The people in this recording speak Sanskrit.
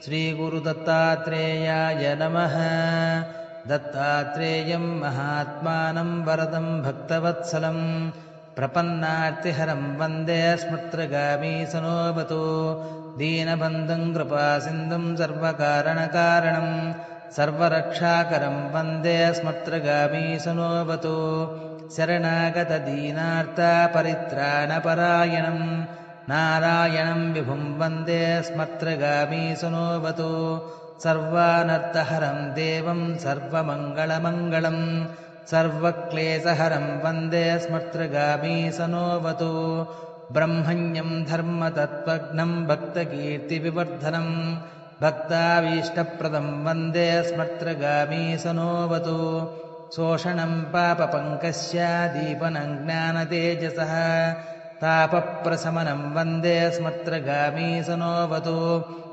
श्रीगुरुदत्तात्रेयाय नमः। दत्तात्रेयं महात्मानं वरदं भक्तवत्सलं प्रपन्नार्तिहरं वन्दे स्मृत्रगामी सनोऽवतु। दीनबन्धुं कृपासिन्धुं सर्वकारणकारणं सर्वरक्षाकरं वन्दे स्मृत्रगामी सनोऽवतु। शरणागतदीनार्तपरित्राणपरायणं नारायणं विभुं वन्दे स्मृत्रगामी सनोऽवतु। सर्वानर्थहरं देवं सर्वमङ्गलमङ्गलं सर्वक्लेशहरं वन्दे स्मृत्रगामी सनोऽवतु। ब्रह्मण्यं धर्मतत्त्वज्ञं भक्तकीर्तिविवर्धनं भक्ताभीष्टप्रदं वन्दे स्मृत्रगामी सनोऽवतु। शोषणं पापपङ्कस्य दीपनं ज्ञानतेजसः तापप्रशमनं वन्दे स्मृत्रगामी सनोऽवतु।